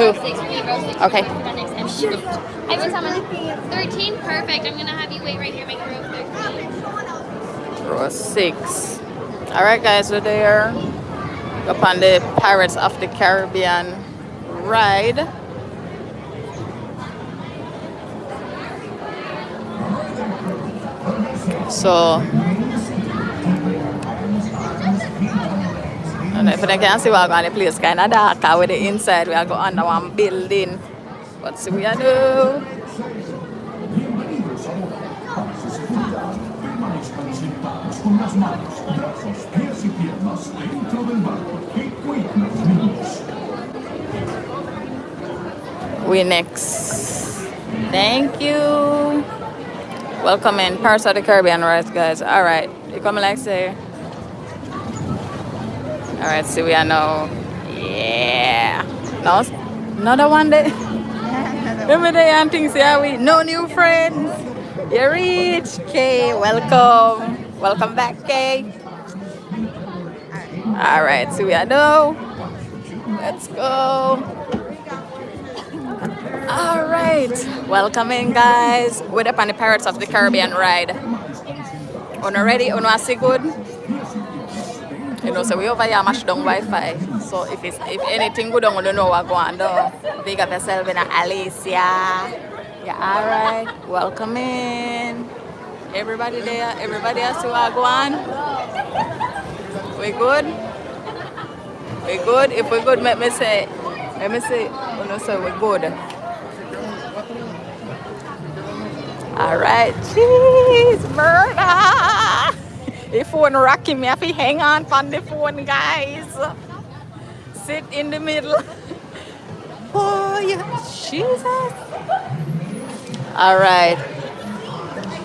Two. 6 for me, row 6. Okay. For the next empty boat. I went on 13. Perfect. I'm gonna have you wait right here. Make row 13. Row 6. Alright guys, we're there. Up on the Pirates of the Caribbean ride. So, and if you can see, we're going to place kind of dark with the inside. We are going under one building. But see, we are do. We next. Thank you. Welcome in Pirates of the Caribbean, right, guys? All right, you come like say. All right, see we are now. Yeah. No, another one day. Every day and things here we no new friends. You reach, Kay. Welcome. Welcome back, Kay. All right, see we are now. Let's go. All right, welcome in, guys. We're up on the Pirates of the Caribbean ride. Una ready? Una see good? You know, so we over here mash down Wi-Fi. So if anything good, I'm gonna know what going on. Big up yourself in Alicia. Yeah, all right. Welcome in. Everybody there. Everybody else who are going. We good? We good? If we good, let me say. Oh no, so we're good. All right, jeez, murder. The phone rocking me. I have to hang on the phone, guys. Sit in the middle. Oh, yeah, Jesus. All right.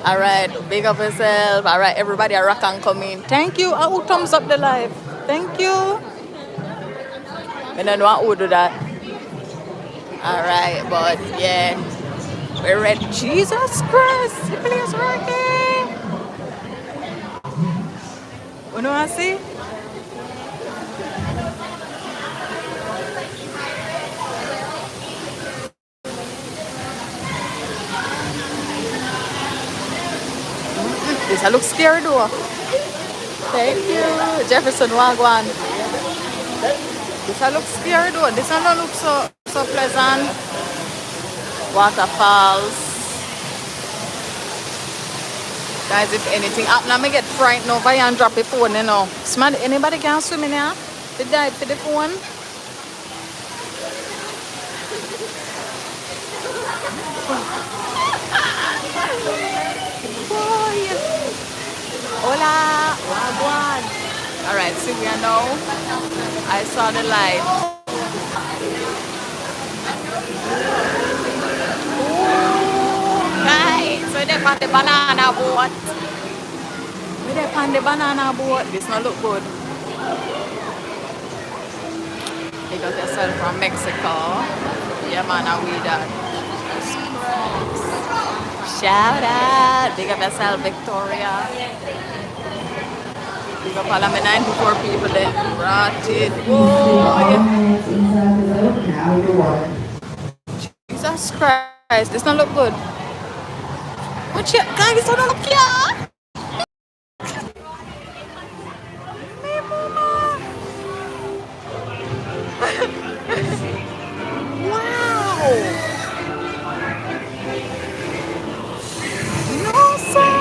All right, big up yourself. All right, everybody, a rock and come in. Thank you. Who thumbs up the live? Thank you. I don't know who do that. All right, but yeah. We're ready. Jesus Christ, the place working. You know what I see? This I look scary though. Thank you, Jefferson Wagwan. This I look scary though. This I don't look so pleasant. Waterfalls. Guys, if anything happen, I may get frightened over here and drop the phone, you know. Anybody can swim in here? They died for the phone. Hola, wagwan. Alright, see we are now. I saw the light. So they're on the banana boat. They're on the banana boat. This not look good. You got yourself from Mexico. Yeah, man, and we that. Shout out. Big up yourself, Victoria. Big up all of my 94 people that brought it. Whoa. Jesus Christ. This not look good. Watch it, guys, I don't look here. Hey, mama. Wow. No, sir.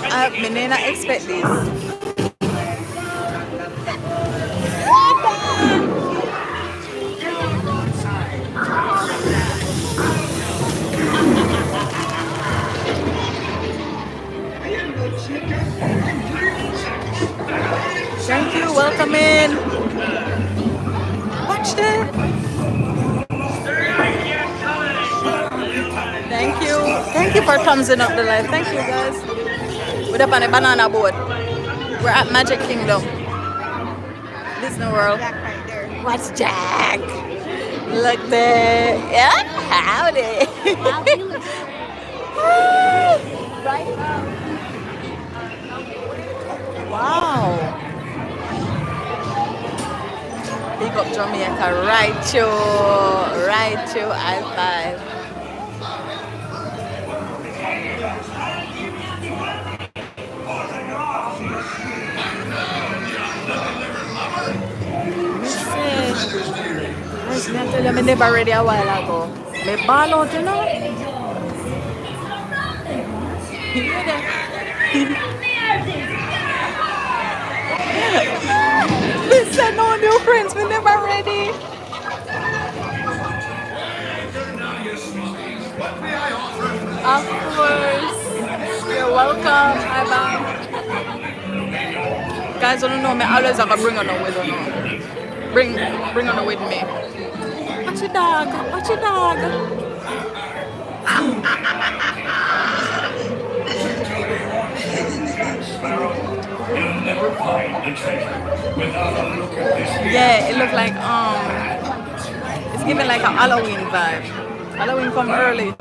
I did not expect this. Thank you, welcome in. Watch that. Thank you for thumbsing up the live. Thank you guys. We're up on a banana boat. We're at Magic Kingdom. Disney World. Jack right there. What's Jack? Look there. Yeah, howdy. Wow, he looks Right. Wow. Big up Jamaica. Right, Joe. Right, Joe. High five. Guys, me tell you, me never ready a while ago. Me ball out, you know. Listen, no new friends, we never ready. Of course. You're welcome. Hi, bye. Guys, don't know me. Always have to bring on with me. Bring on with me. Watch your dog. Watch your dog. Yeah, it looked like it's giving like a Halloween vibe. Halloween come early.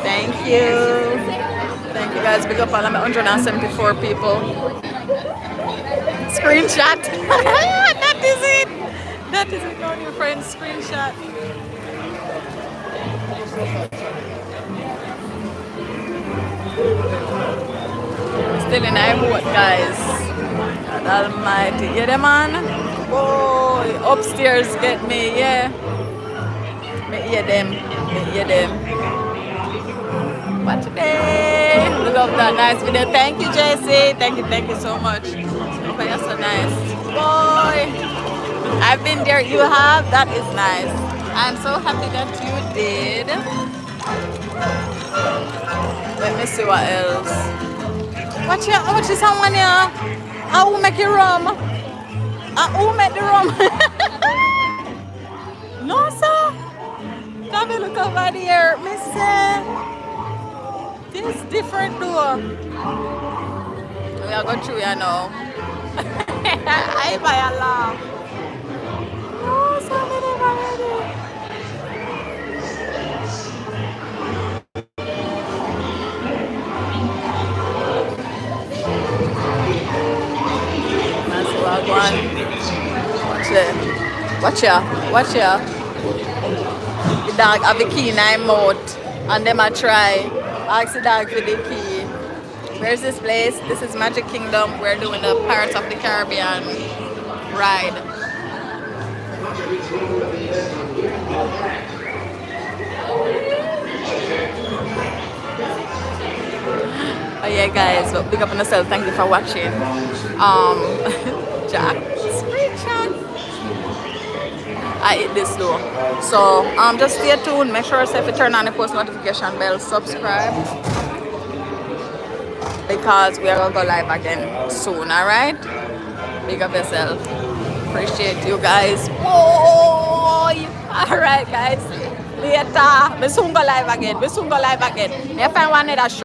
Thank you. Thank you guys. Big up all of my 174 people. Screenshot. That is it. That is it. All your friends. Screenshot. Still in I boat, guys. God almighty. Yeah, the man. Boy, upstairs get me. Yeah. Me hear them. Me hear them. What today? Love that nice video. Thank you, Jesse. Thank you so much. Oh, you're so nice. Boy, I've been there. You have? That is nice. I'm so happy that you did. Let me see what else. Watch this someone here. I will make you rum. I will make the rum. No, sir. Tami, look over there. Mister. This different door. We are going through here now. I buy a laugh. No, somebody already. That's what I want. Watch ya. Watch ya. The dog have the key in my mouth. And them I try. Ask the dog for the key. Where's this place? This is Magic Kingdom. We're doing the Pirates of the Caribbean ride. Oh yeah, guys, but big up on yourself. Thank you for watching. Jack, screenshot. I hit this though. So just stay tuned. Make sure to turn on the post notification bell, subscribe, because we are gonna go live again soon. Alright? Big up yourself. Appreciate you guys. Boy! Alright guys. Later. We soon go live again. We soon go live again. If I want that show.